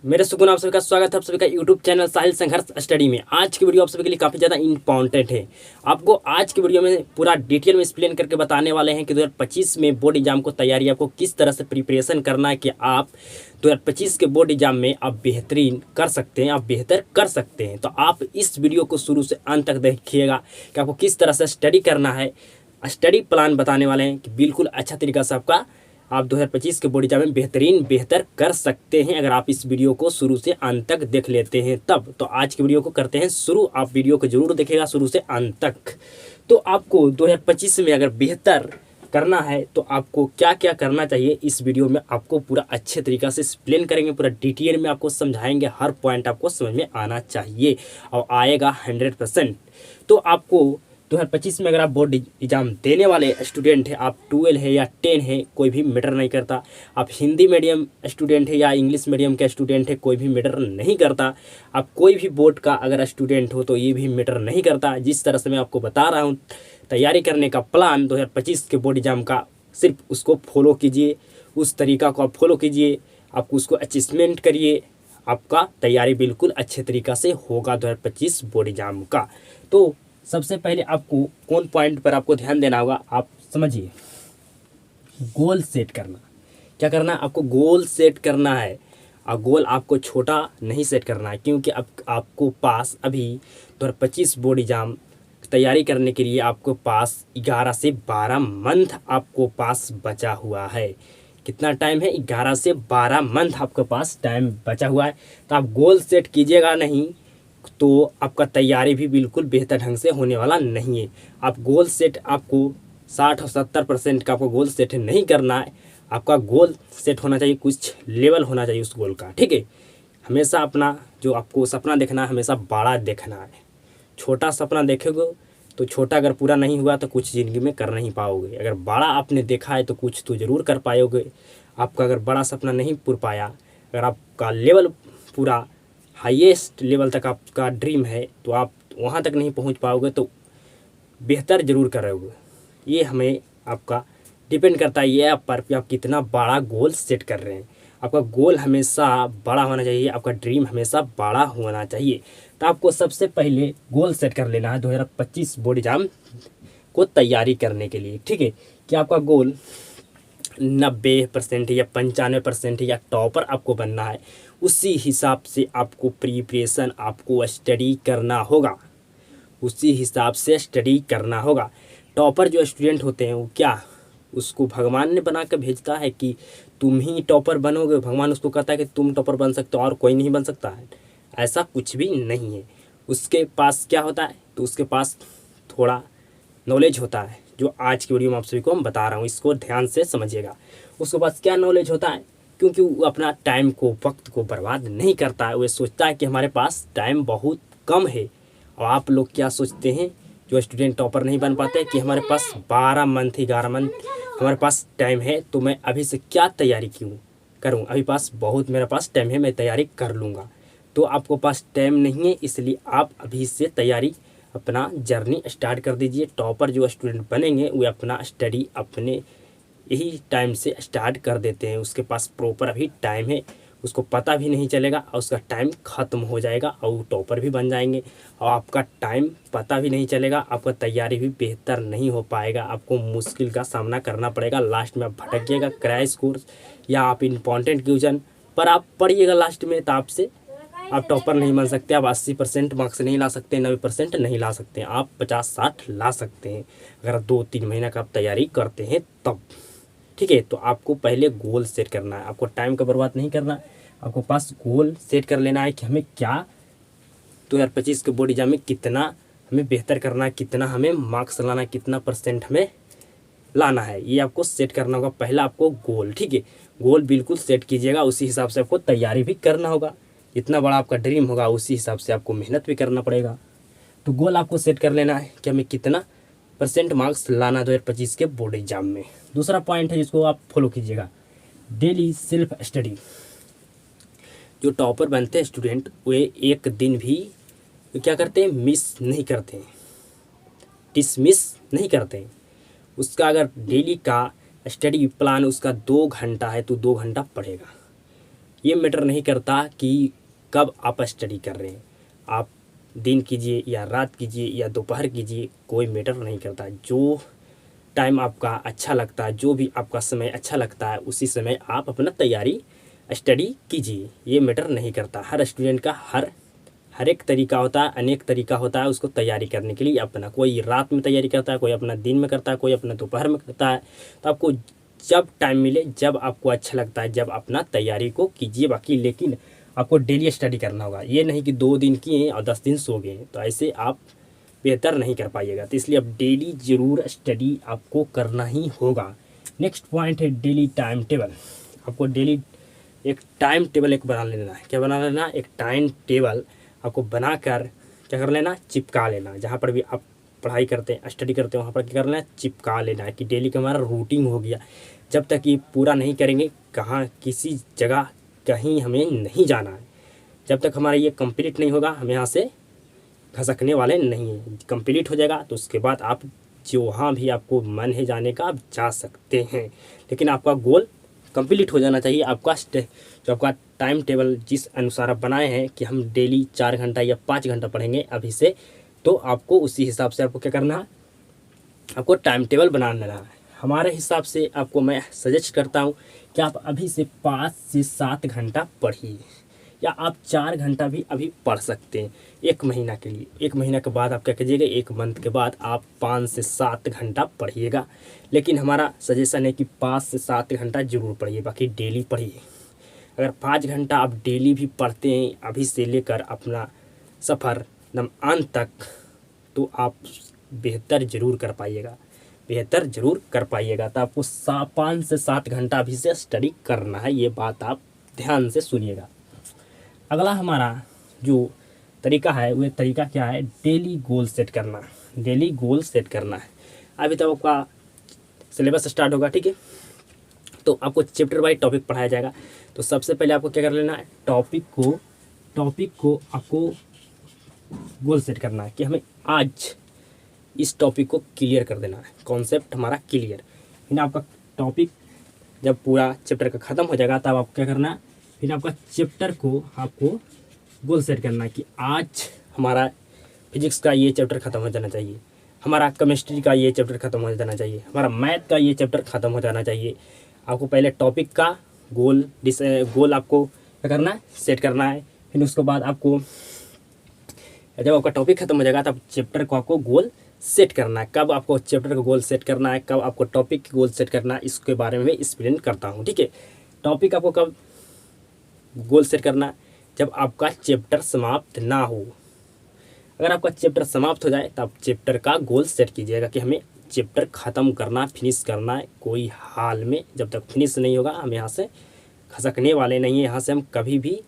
मेरे सुकून आप सभी का स्वागत है आप सभी का यूट्यूब चैनल साहिल संघर्ष स्टडी में। आज की वीडियो आप सभी के लिए काफ़ी ज़्यादा इंपॉर्टेंट है। आपको आज की वीडियो में पूरा डिटेल में एक्सप्लेन करके बताने वाले हैं कि 2025 में बोर्ड एग्जाम को तैयारी आपको किस तरह से प्रिपरेशन करना है कि आप 2025 के बोर्ड एग्जाम में आप बेहतरीन कर सकते हैं, आप बेहतर कर सकते हैं। तो आप इस वीडियो को शुरू से अंत तक देखिएगा कि आपको किस तरह से स्टडी करना है। स्टडी प्लान बताने वाले हैं कि बिल्कुल अच्छा तरीका से आप 2025 के बोर्ड एग्जाम में बेहतर कर सकते हैं अगर आप इस वीडियो को शुरू से अंत तक देख लेते हैं तब। तो आज की वीडियो को करते हैं शुरू। आप वीडियो को जरूर देखिएगा शुरू से अंत तक। तो आपको 2025 में अगर बेहतर करना है तो आपको क्या क्या करना चाहिए इस वीडियो में आपको पूरा अच्छे तरीक़ा से एक्सप्लेन करेंगे, पूरा डिटेल में आपको समझाएंगे। हर पॉइंट आपको समझ में आना चाहिए और आएगा 100%। तो आपको 2025 में अगर आप बोर्ड एग्जाम देने वाले स्टूडेंट हैं, आप 12 है या 10 है, कोई भी मैटर नहीं करता। आप हिंदी मीडियम स्टूडेंट है या इंग्लिश मीडियम के स्टूडेंट है, कोई भी मैटर नहीं करता। आप कोई भी बोर्ड का अगर स्टूडेंट हो तो ये भी मैटर नहीं करता। जिस तरह से मैं आपको बता रहा हूँ तैयारी करने का प्लान 2025 के बोर्ड एग्जाम का, सिर्फ उसको फॉलो कीजिए, उस तरीका को आप फॉलो कीजिए, आप उसको अचीवमेंट करिए, आपका तैयारी बिल्कुल अच्छे तरीक़ा से होगा 2025 बोर्ड एग्जाम का। तो सबसे पहले आपको कौन पॉइंट पर आपको ध्यान देना होगा, आप समझिए। गोल सेट करना। क्या करना है आपको? गोल सेट करना है। और गोल आपको छोटा नहीं सेट करना है, क्योंकि अब आपको पास अभी 2025 बोर्ड एग्जाम तैयारी करने के लिए आपको पास 11 से 12 मंथ आपको पास बचा हुआ है। कितना टाइम है? 11 से 12 मंथ आपके पास टाइम बचा हुआ है। तो आप गोल सेट कीजिएगा नहीं तो आपका तैयारी भी बिल्कुल बेहतर ढंग से होने वाला नहीं है। आप गोल सेट आपको 60 और 70% का आपको गोल सेट नहीं करना है। आपका गोल सेट होना चाहिए, कुछ लेवल होना चाहिए उस गोल का, ठीक है। हमेशा अपना जो आपको सपना देखना है हमेशा बड़ा देखना है। छोटा सपना देखोगे तो छोटा अगर पूरा नहीं हुआ तो कुछ ज़िंदगी में कर नहीं पाओगे। अगर बड़ा आपने देखा है तो कुछ तो ज़रूर कर पाओगे। आपका अगर बड़ा सपना नहीं पूरा पाया, अगर आपका लेवल पूरा हाईएस्ट लेवल तक आपका ड्रीम है तो आप वहाँ तक नहीं पहुँच पाओगे तो बेहतर ज़रूर करोगे। ये हमें आपका डिपेंड करता है ये आप पर कि आप कितना बड़ा गोल सेट कर रहे हैं। आपका गोल हमेशा बड़ा होना चाहिए, आपका ड्रीम हमेशा बड़ा होना चाहिए। तो आपको सबसे पहले गोल सेट कर लेना है 2025 बोर्ड एग्जाम को तैयारी करने के लिए, ठीक है। कि आपका गोल 90% या 95% या टॉपर आपको बनना है। उसी हिसाब से आपको प्रिपरेशन, आपको स्टडी करना होगा, उसी हिसाब से स्टडी करना होगा। टॉपर जो स्टूडेंट होते हैं वो क्या, उसको भगवान ने बना कर भेजता है कि तुम ही टॉपर बनोगे? भगवान उसको कहता है कि तुम टॉपर बन सकते हो और कोई नहीं बन सकता है? ऐसा कुछ भी नहीं है। उसके पास क्या होता है? तो उसके पास थोड़ा नॉलेज होता है, जो आज की वीडियो में आप सभी को हम बता रहा हूँ, इसको ध्यान से समझिएगा। उसके पास क्या नॉलेज होता है? क्योंकि वो अपना टाइम को, वक्त को बर्बाद नहीं करता है। वो सोचता है कि हमारे पास टाइम बहुत कम है। और आप लोग क्या सोचते हैं जो स्टूडेंट टॉपर नहीं बन पाते कि हमारे पास 12 मंथ 11 मंथ हमारे पास टाइम है तो मैं अभी से क्या तैयारी क्यों करूँ, अभी पास बहुत मेरे पास टाइम है, मैं तैयारी कर लूँगा। तो आपको पास टाइम नहीं है, इसलिए आप अभी से तैयारी अपना जर्नी स्टार्ट कर दीजिए। टॉपर जो स्टूडेंट बनेंगे वो अपना स्टडी अपने यही टाइम से स्टार्ट कर देते हैं। उसके पास प्रॉपर अभी टाइम है, उसको पता भी नहीं चलेगा और उसका टाइम ख़त्म हो जाएगा और वो टॉपर भी बन जाएंगे। और आपका टाइम पता भी नहीं चलेगा, आपका तैयारी भी बेहतर नहीं हो पाएगा, आपको मुश्किल का सामना करना पड़ेगा। लास्ट में आप भटकिएगा क्रैश कोर्स या आप इम्पॉर्टेंट क्वेश्चन पर आप पढ़िएगा लास्ट में, तो आपसे आप टॉपर नहीं बन सकते। आप 80% मार्क्स नहीं ला सकते, 90% नहीं ला सकते, आप 50-60 ला सकते हैं अगर 2-3 महीना का आप तैयारी करते हैं तब, ठीक है। तो आपको पहले गोल सेट करना है, आपको टाइम का बर्बाद नहीं करना। आपको पास गोल सेट कर लेना है कि हमें क्या 2025 के बोर्ड एग्जाम में कितना हमें बेहतर करना है, कितना हमें मार्क्स लाना है, कितना % हमें लाना है, ये आपको सेट करना होगा। पहला आपको गोल, ठीक है, गोल बिल्कुल सेट कीजिएगा। उसी हिसाब से आपको तैयारी भी करना होगा। जितना बड़ा आपका ड्रीम होगा उसी हिसाब से आपको मेहनत भी करना पड़ेगा। तो गोल आपको सेट कर लेना है कि हमें कितना % मार्क्स लाना 2025 के बोर्ड एग्जाम में। दूसरा पॉइंट है जिसको आप फॉलो कीजिएगा, डेली सेल्फ स्टडी। जो टॉपर बनते हैं स्टूडेंट वे एक दिन भी क्या करते हैं, मिस नहीं करते हैं, डिसमिस नहीं करते हैं। उसका अगर डेली का स्टडी प्लान उसका 2 घंटा है तो 2 घंटा पढ़ेगा। ये मैटर नहीं करता कि कब आप स्टडी कर रहे हैं, आप दिन कीजिए या रात कीजिए या दोपहर कीजिए, कोई मैटर नहीं करता। जो टाइम आपका अच्छा लगता है, जो भी आपका समय अच्छा लगता है, उसी समय आप अपना तैयारी स्टडी कीजिए। ये मैटर नहीं करता। हर स्टूडेंट का हर एक तरीका होता है, अनेक तरीका होता है उसको तैयारी करने के लिए अपना। कोई रात में तैयारी करता है, कोई अपना दिन में करता है, कोई अपना दोपहर में करता है। तो आपको जब टाइम मिले, जब आपको अच्छा लगता है, जब अपना तैयारी को कीजिए। बाकी लेकिन आपको डेली स्टडी करना होगा। ये नहीं कि 2 दिन किए और 10 दिन सो गए, तो ऐसे आप बेहतर नहीं कर पाइएगा। तो इसलिए अब डेली ज़रूर स्टडी आपको करना ही होगा। नेक्स्ट पॉइंट है डेली टाइम टेबल। आपको डेली एक टाइम टेबल एक बना लेना है। क्या बना लेना? एक टाइम टेबल आपको बनाकर क्या कर लेना? चिपका लेना। जहाँ पर भी आप पढ़ाई करते हैं, स्टडी करते हैं, वहाँ पर क्या करना है? चिपका लेना है कि डेली का हमारा रूटीन हो गया। जब तक ये पूरा नहीं करेंगे, कहाँ किसी जगह कहीं हमें नहीं जाना है। जब तक हमारा ये कंप्लीट नहीं होगा, हम यहाँ से खसकने वाले नहीं हैं। कंप्लीट हो जाएगा तो उसके बाद आप जहाँ भी आपको मन है जाने का, आप जा सकते हैं। लेकिन आपका गोल कंप्लीट हो जाना चाहिए। जो आपका टाइम टेबल जिस अनुसार आप बनाए हैं कि हम डेली 4 घंटा या 5 घंटा पढ़ेंगे अभी से, तो आपको उसी हिसाब से आपको क्या करना है? आपको टाइम टेबल बना लेना है। हमारे हिसाब से आपको मैं सजेस्ट करता हूँ कि आप अभी से 5 से 7 घंटा पढ़िए, या आप 4 घंटा भी अभी पढ़ सकते हैं 1 महीना के लिए। 1 महीना के बाद आप क्या कीजिएगा? 1 मंथ के बाद आप 5 से 7 घंटा पढ़िएगा। लेकिन हमारा सजेशन है कि 5 से 7 घंटा जरूर पढ़िए, बाकी डेली पढ़िए। अगर 5 घंटा आप डेली भी पढ़ते हैं अभी से लेकर अपना सफ़र एकदम अंत तक, तो आप बेहतर ज़रूर कर पाइएगा, बेहतर ज़रूर कर पाइएगा। तो आपको 5 से 7 घंटा अभी से स्टडी करना है। ये बात आप ध्यान से सुनिएगा। अगला हमारा जो तरीका है, वह तरीका क्या है? डेली गोल सेट करना। डेली गोल सेट करना है। अभी तो आपका सिलेबस स्टार्ट होगा, ठीक है? तो आपको चैप्टर वाइज टॉपिक पढ़ाया जाएगा। तो सबसे पहले आपको क्या कर लेना है? टॉपिक को आपको गोल सेट करना है कि हमें आज इस टॉपिक को क्लियर कर देना है। कॉन्सेप्ट हमारा क्लियर। फिर आपका टॉपिक जब पूरा चैप्टर का ख़त्म हो जाएगा, तब आपको क्या करना है? फिर आपका चैप्टर को आपको गोल सेट करना है कि आज हमारा फिजिक्स का ये चैप्टर ख़त्म हो जाना चाहिए, हमारा केमिस्ट्री का ये चैप्टर ख़त्म हो जाना चाहिए, हमारा मैथ का ये चैप्टर ख़त्म हो जाना चाहिए। आपको पहले टॉपिक का गोल आपको क्या करना है? सेट करना है। फिर उसके बाद आपको जब आपका टॉपिक ख़त्म हो जाएगा, तब चैप्टर को आपको गोल सेट करना है। कब आपको चैप्टर का गोल सेट करना है, कब आपको टॉपिक का गोल सेट करना है, इसके बारे में एक्सप्लेन करता हूँ, ठीक है? टॉपिक आपको कब गोल सेट करना है? जब आपका चैप्टर समाप्त ना हो। अगर आपका चैप्टर समाप्त हो जाए तो आप चैप्टर का गोल सेट कीजिएगा कि हमें चैप्टर ख़त्म करना, फिनिश करना है। कोई हाल में जब तक फिनिश नहीं होगा, हम यहाँ से खसकने वाले नहीं हैं, यहाँ से हम कभी भी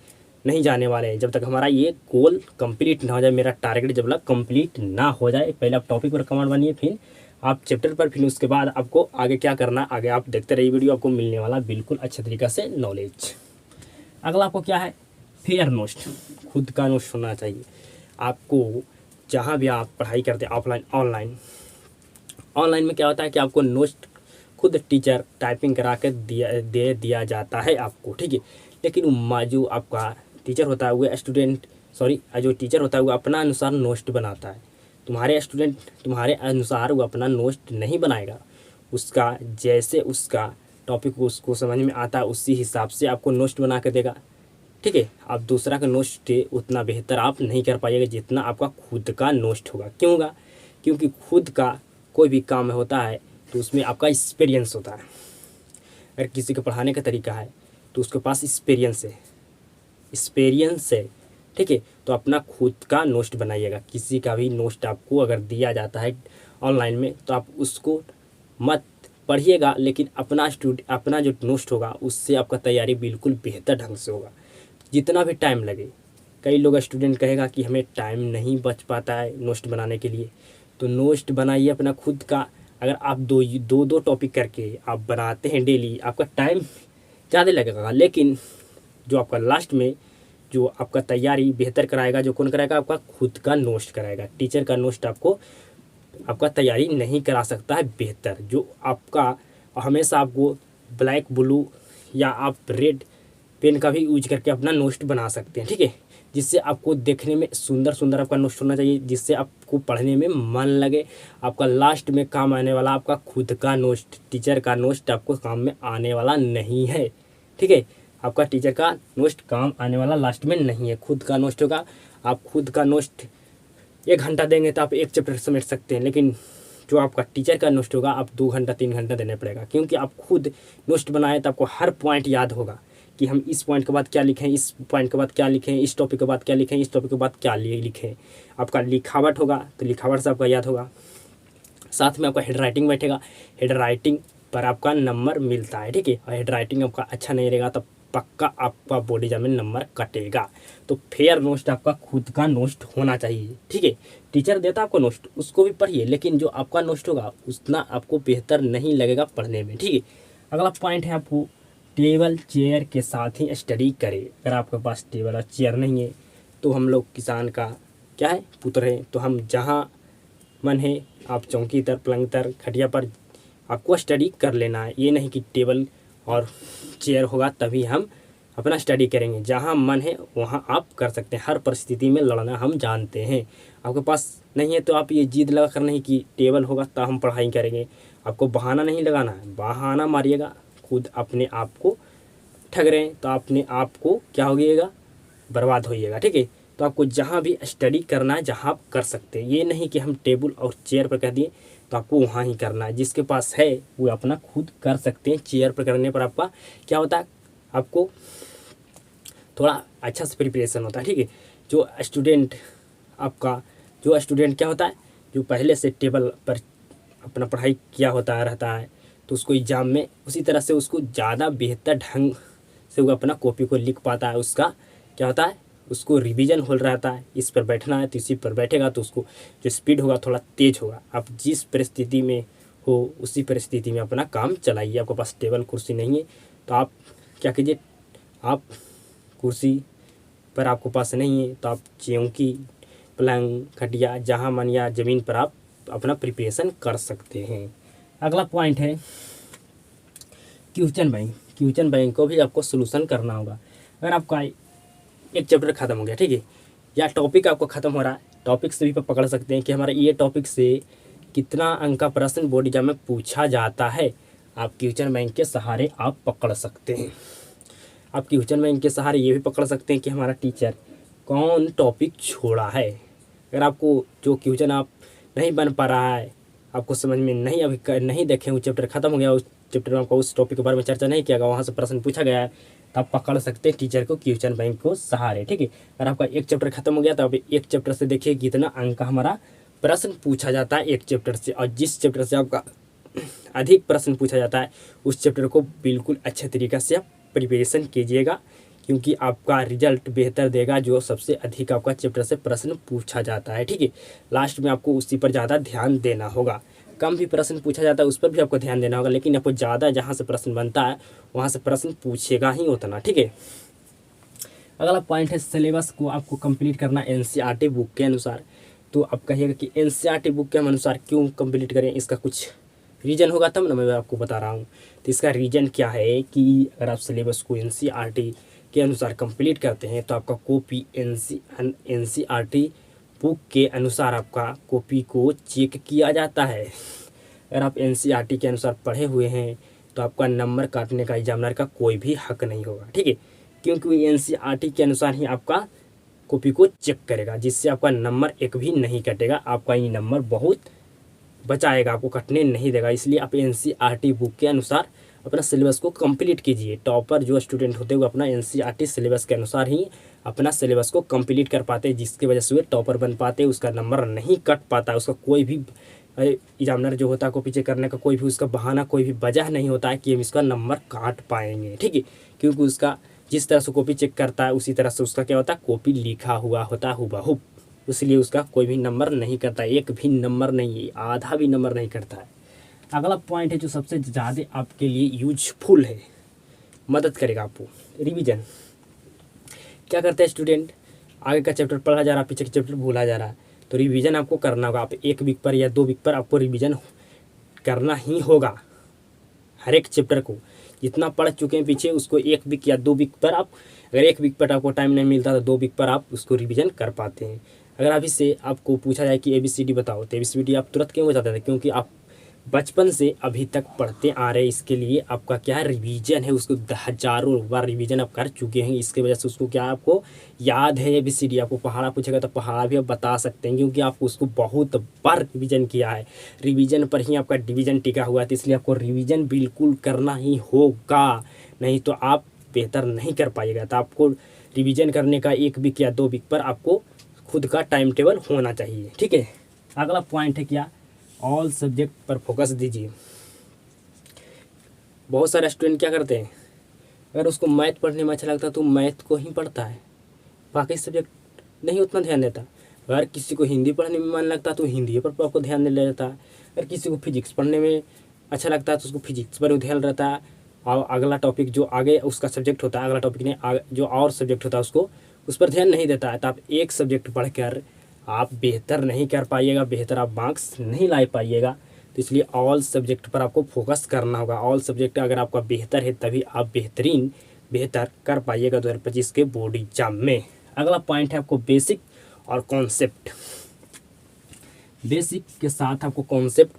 नहीं जाने वाले हैं। जब तक हमारा ये गोल कंप्लीट ना हो जाए, मेरा टारगेट जब तक कंप्लीट ना हो जाए, पहले आप टॉपिक पर कमांड बनिए, फिर आप चैप्टर पर, फिर उसके बाद आपको आगे क्या करना, आगे आप देखते रहिए वीडियो, आपको मिलने वाला बिल्कुल अच्छे तरीक़े से नॉलेज। अगला आपको क्या है? Fair note. खुद का नोट होना चाहिए आपको। जहाँ भी आप पढ़ाई करते हैं, ऑफलाइन ऑनलाइन में क्या होता है कि आपको नोट खुद टीचर टाइपिंग करा कर दे दिया जाता है आपको, ठीक है? लेकिन जो आपका टीचर होता है वो जो टीचर होता है वो अपना अनुसार नोट बनाता है। तुम्हारे अनुसार वो अपना नोट नहीं बनाएगा। उसका जैसे उसका टॉपिक उसको समझ में आता है, उसी हिसाब से आपको नोट बना कर देगा, ठीक है? आप दूसरा का नोट उतना बेहतर आप नहीं कर पाइएगा जितना आपका खुद का नोट होगा। क्यों होगा? क्योंकि खुद का कोई भी काम होता है तो उसमें आपका एक्सपीरियंस होता है। अगर किसी को पढ़ाने का तरीका है तो उसके पास एक्सपीरियंस है, ठीक है? तो अपना खुद का नोट बनाइएगा। किसी का भी नोट आपको अगर दिया जाता है ऑनलाइन में, तो आप उसको मत पढ़िएगा, लेकिन अपना जो नोट होगा उससे आपका तैयारी बिल्कुल बेहतर ढंग से होगा, जितना भी टाइम लगे। कई लोग स्टूडेंट कहेगा कि हमें टाइम नहीं बच पाता है नोट बनाने के लिए, तो नोट बनाइए अपना खुद का। अगर आप दो टॉपिक करके आप बनाते हैं डेली, आपका टाइम ज़्यादा लगेगा, लेकिन जो आपका लास्ट में जो आपका तैयारी बेहतर कराएगा, जो कौन कराएगा? आपका खुद का नोट कराएगा। टीचर का नोट आपका तैयारी नहीं करा सकता है बेहतर। जो आपका हमेशा आपको ब्लैक ब्लू या आप रेड पेन का भी यूज करके अपना नोट बना सकते हैं, ठीक है। जिससे आपको देखने में सुंदर सुंदर आपका नोट होना चाहिए, जिससे आपको पढ़ने में मन लगे। आपका लास्ट में काम आने वाला आपका खुद का नोट, टीचर का नोट आपको काम में आने वाला नहीं है, ठीक है। आपका टीचर का नोट काम आने वाला लास्ट में नहीं है, खुद का नोट होगा। आप खुद का नोट 1 घंटा देंगे तो आप एक चैप्टर समेट सकते हैं, लेकिन जो आपका टीचर का नोट होगा आप 2 घंटा 3 घंटा देना पड़ेगा, क्योंकि आप खुद नोट बनाए तो आपको हर पॉइंट याद होगा कि हम इस पॉइंट के बाद क्या लिखें, इस पॉइंट के बाद क्या लिखें, इस टॉपिक के बाद क्या लिखें, इस टॉपिक के बाद क्या लिखें। आपका लिखावट होगा तो लिखावट से आपका याद होगा। साथ में आपका हेड राइटिंग बैठेगा, हेड राइटिंग पर आपका नंबर मिलता है, ठीक है। और हेड राइटिंग आपका अच्छा नहीं रहेगा तो पक्का आपका बोर्ड एग्जाम में नंबर कटेगा। तो फेयर नोट आपका खुद का नोट होना चाहिए, ठीक है। टीचर देता आपको नोट, उसको भी पढ़िए, लेकिन जो आपका नोट होगा उतना आपको बेहतर नहीं लगेगा पढ़ने में, ठीक है। अगला पॉइंट है आपको टेबल चेयर के साथ ही स्टडी करें। अगर आपके पास टेबल और चेयर नहीं है तो हम लोग किसान का क्या है, पुत्र है, तो हम जहाँ मन है आप चौकी तर, पलंग तर, खटिया पर आपको स्टडी कर लेना है। ये नहीं कि टेबल और चेयर होगा तभी हम अपना स्टडी करेंगे। जहाँ मन है वहाँ आप कर सकते हैं, हर परिस्थिति में लड़ना हम जानते हैं। आपके पास नहीं है तो आप ये जिद लगा कर नहीं कि टेबल होगा तब हम पढ़ाई करेंगे। आपको बहाना नहीं लगाना है, बहाना मारिएगा खुद अपने आप को ठग रहे हैं तो अपने आप को क्या होइएगा, बर्बाद होइएगा, ठीक है। तो आपको जहाँ भी स्टडी करना है जहाँ आप कर सकते हैं, ये नहीं कि हम टेबल और चेयर पर कह दिए तो आपको वहाँ ही करना है। जिसके पास है वो अपना खुद कर सकते हैं। चेयर पर करने पर आपका क्या होता है, आपको थोड़ा अच्छा से प्रिपरेशन होता है, ठीक है। जो स्टूडेंट क्या होता है, जो पहले से टेबल पर अपना पढ़ाई किया होता रहता है तो उसको एग्ज़ाम में उसी तरह से उसको ज़्यादा बेहतर ढंग से वो अपना कॉपी को लिख पाता है। उसका क्या होता है, उसको रिवीजन हो रहता है, इस पर बैठना है तो इसी पर बैठेगा तो उसको जो स्पीड होगा थोड़ा तेज होगा। आप जिस परिस्थिति में हो उसी परिस्थिति में अपना काम चलाइए। आपके पास टेबल कुर्सी नहीं है तो आप क्या कीजिए, आप कुर्सी पर आपके पास नहीं है तो आप चौकी, पलंग, खटिया, जहाँ मन या ज़मीन पर आप अपना प्रिपरेशन कर सकते हैं। अगला पॉइंट है क्वेश्चन बैंक। क्वेश्चन बैंक को भी आपको सोल्यूशन करना होगा। अगर आपका एक चैप्टर ख़त्म हो गया, ठीक है, या टॉपिक आपको ख़त्म हो रहा है, टॉपिक से भी पकड़ सकते हैं कि हमारा ये टॉपिक से कितना अंक का प्रश्न बोर्ड एग्जाम में पूछा जाता है। आप क्वेश्चन बैंक के सहारे आप पकड़ सकते हैं। आप क्वेश्चन बैंक के सहारे ये भी पकड़ सकते हैं कि हमारा टीचर कौन टॉपिक छोड़ा है। अगर आपको जो क्वेश्चन आप नहीं बन पा रहा है, आपको समझ में नहीं अभी नहीं देखें, वो चैप्टर ख़त्म हो गया, उस चैप्टर में आपको उस टॉपिक के बारे में चर्चा नहीं किया गया, वहाँ से प्रश्न पूछा गया है, तो आप पकड़ सकते हैं टीचर को क्वेश्चन बैंक को सहारे, ठीक है। अगर आपका एक चैप्टर खत्म हो गया तो आप एक चैप्टर से देखिए कितना अंक का हमारा प्रश्न पूछा जाता है एक चैप्टर से, और जिस चैप्टर से आपका अधिक प्रश्न पूछा जाता है उस चैप्टर को बिल्कुल अच्छे तरीक़े से आप प्रिपरेशन कीजिएगा, क्योंकि आपका रिजल्ट बेहतर देगा जो सबसे अधिक आपका चैप्टर से प्रश्न पूछा जाता है, ठीक है। लास्ट में आपको उसी पर ज़्यादा ध्यान देना होगा। कम भी प्रश्न पूछा जाता है उस पर भी आपको ध्यान देना होगा, लेकिन आपको ज़्यादा जहाँ से प्रश्न बनता है वहाँ से प्रश्न पूछेगा ही उतना, ठीक है। अगला पॉइंट है सिलेबस को आपको कंप्लीट करना एनसीईआरटी बुक के अनुसार। तो आप कहिएगा कि एनसीईआरटी बुक के अनुसार क्यों कंप्लीट करें, इसका कुछ रीज़न होगा तब ना मैं आपको बता रहा हूँ। तो इसका रीज़न क्या है कि अगर आप सिलेबस को एनसीईआरटी के अनुसार कंप्लीट करते हैं तो आपका कॉपी एनसीईआरटी बुक के अनुसार आपका कॉपी को चेक किया जाता है। अगर आप एनसीईआरटी के अनुसार पढ़े हुए हैं तो आपका नंबर काटने का एग्जामिनर का कोई भी हक नहीं होगा, ठीक है, क्योंकि एनसीईआरटी के अनुसार ही आपका कॉपी को चेक करेगा, जिससे आपका नंबर एक भी नहीं कटेगा। आपका ये नंबर बहुत बचाएगा, आपको कटने नहीं देगा। इसलिए आप एनसीईआरटी बुक के अनुसार अपना सिलेबस को कंप्लीट कीजिए। टॉपर जो स्टूडेंट होते हैं वो अपना एनसीईआरटी सिलेबस के अनुसार ही अपना सिलेबस को कंप्लीट कर पाते हैं, जिसकी वजह से वे टॉपर बन पाते हैं। उसका नंबर नहीं कट पाता, उसका कोई भी एग्जामिनर जो होता है को पीछे करने का कोई भी उसका बहाना, कोई भी वजह नहीं होता है कि हम इसका नंबर काट पाएंगे, ठीक है, क्योंकि उसका जिस तरह से कॉपी चेक करता है उसी तरह से उसका क्या होता है, कॉपी लिखा हुआ होता है हुबहू, इसलिए उसका कोई भी नंबर नहीं करता, एक भी नंबर नहीं, आधा भी नंबर नहीं करता है। अगला पॉइंट है जो सबसे ज़्यादा आपके लिए यूजफुल है, मदद करेगा आपको, रिवीजन। क्या करते हैं स्टूडेंट, आगे का चैप्टर पढ़ा जा रहा है, पीछे का चैप्टर भूला जा रहा है, तो रिवीजन आपको करना होगा। आप 1 वीक पर या 2 वीक पर आपको रिवीजन करना ही होगा हर एक चैप्टर को, जितना पढ़ चुके हैं पीछे उसको 1 वीक या 2 वीक पर आप, अगर 1 वीक पर आपको टाइम नहीं मिलता तो 2 वीक पर आप उसको रिवीजन कर पाते हैं। अगर अभी से आपको पूछा जाए कि ABCD बताओ तो ABCD आप तुरंत क्यों बताते थे, क्योंकि आप बचपन से अभी तक पढ़ते आ रहे हैं। इसके लिए आपका क्या रिवीजन है, उसको हजारों बार रिवीजन आप कर चुके हैं, इसके वजह से उसको क्या आपको याद है। ABCD आपको पहाड़ा पूछेगा तो पहाड़ा भी आप बता सकते हैं, क्योंकि आपको उसको बहुत बार रिवीजन किया है। रिवीजन पर ही आपका डिवीजन टिका हुआ है, तो इसलिए आपको रिवीजन बिल्कुल करना ही होगा, नहीं तो आप बेहतर नहीं कर पाइएगा। तो आपको रिवीजन करने का 1 वीक या 2 वीक पर आपको खुद का टाइम टेबल होना चाहिए, ठीक है। अगला पॉइंट है क्या, ऑल सब्जेक्ट पर फोकस दीजिए। बहुत सारे स्टूडेंट क्या करते हैं, अगर उसको मैथ पढ़ने में अच्छा लगता है तो मैथ को ही पढ़ता है, बाकी सब्जेक्ट नहीं उतना ध्यान देता। अगर किसी को हिंदी पढ़ने में मन लगता है तो हिंदी पर आपको ध्यान दे लेता है। अगर किसी को फिजिक्स पढ़ने में अच्छा लगता है तो उसको फिजिक्स पर ध्यान रहता है, और अगला टॉपिक जो आगे उसका सब्जेक्ट होता है, अगला टॉपिक नहीं जो और सब्जेक्ट होता है उसको उस पर ध्यान नहीं देता है। तो आप एक सब्जेक्ट पढ़ कर आप बेहतर नहीं कर पाइएगा, बेहतर आप मार्क्स नहीं ला पाइएगा। तो इसलिए ऑल सब्जेक्ट पर आपको फोकस करना होगा। ऑल सब्जेक्ट अगर आपका बेहतर है तभी आप बेहतर कर पाइएगा 2025 के बोर्ड एग्जाम में। अगला पॉइंट है आपको बेसिक और कॉन्सेप्ट। बेसिक के साथ आपको कॉन्सेप्ट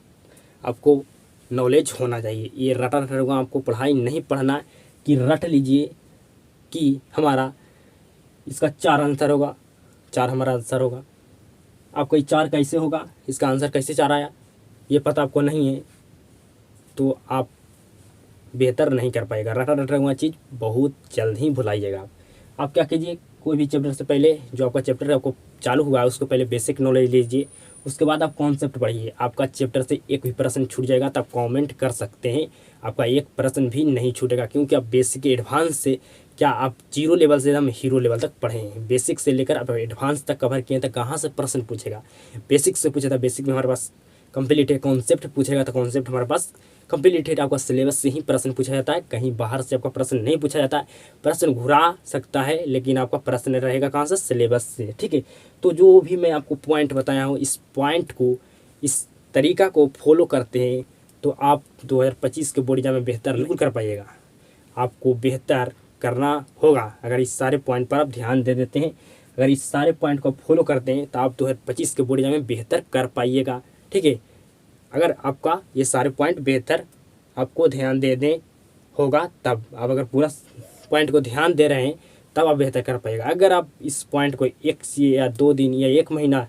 आपको नॉलेज होना चाहिए। ये रटा रटा आपको पढ़ाई नहीं पढ़ना कि रट लीजिए कि हमारा इसका 4 आंसर होगा, 4 हमारा आंसर होगा। आपको 4 कैसे होगा, इसका आंसर कैसे 4 आया, ये पता आपको नहीं है तो आप बेहतर नहीं कर पाएगा। रटा रटा हुआ चीज़ बहुत जल्द ही भुलाइएगा। आप क्या कीजिए, कोई भी चैप्टर से पहले जो आपका चैप्टर आपको चालू हुआ है उसको पहले बेसिक नॉलेज लीजिए, उसके बाद आप कॉन्सेप्ट पढ़िए। आपका चैप्टर से एक भी प्रश्न छूट जाएगा तो आप कमेंट कर सकते हैं, आपका एक प्रश्न भी नहीं छूटेगा, क्योंकि आप बेसिक एडवांस से क्या आप 0 लेवल से एकदम हीरो लेवल तक पढ़े हैं। बेसिक से लेकर आप एडवांस तक कवर किए तो कहाँ से प्रश्न पूछेगा, बेसिक से पूछा था, बेसिक में हमारे पास कंप्लीट है। कॉन्सेप्ट पूछेगा तो कॉन्सेप्ट हमारे पास कंप्लीट है, आपका सिलेबस से ही प्रश्न पूछा जाता है, कहीं बाहर से आपका प्रश्न नहीं पूछा जाता है। प्रश्न घुरा सकता है लेकिन आपका प्रश्न रहेगा कहाँ से, सिलेबस से, ठीक है। तो जो भी मैं आपको पॉइंट बताया हूँ, इस पॉइंट को, इस तरीका को फॉलो करते हैं तो आप 2025 के बोर्ड एग्जाम में बेहतर बिल्कुल कर पाइएगा। आपको बेहतर करना होगा अगर इस सारे पॉइंट पर आप ध्यान दे देते हैं, अगर इस सारे पॉइंट को फॉलो करते हैं तो आप 2025 के बोर्ड एग्जाम में बेहतर कर पाइएगा, ठीक है। अगर आपका ये सारे पॉइंट बेहतर आपको ध्यान दे दें होगा तब आप, अगर पूरा पॉइंट को ध्यान दे रहे हैं तब आप बेहतर कर पाइएगा। अगर आप इस पॉइंट को 1 या 2 दिन या 1 महीना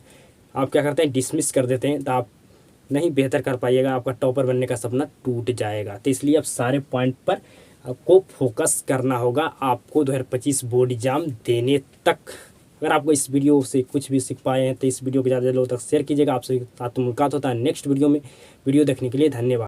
आप क्या करते हैं, डिसमिस कर देते हैं, तो आप नहीं बेहतर कर पाइएगा, आपका टॉपर बनने का सपना टूट जाएगा। तो इसलिए आप सारे पॉइंट पर आपको फोकस करना होगा, आपको 2025 बोर्ड एग्जाम देने तक। अगर आपको इस वीडियो से कुछ भी सीख पाए हैं तो इस वीडियो को ज़्यादा लोगों तक शेयर कीजिएगा। आपसे साथ मुलाकात होता है नेक्स्ट वीडियो में। वीडियो देखने के लिए धन्यवाद।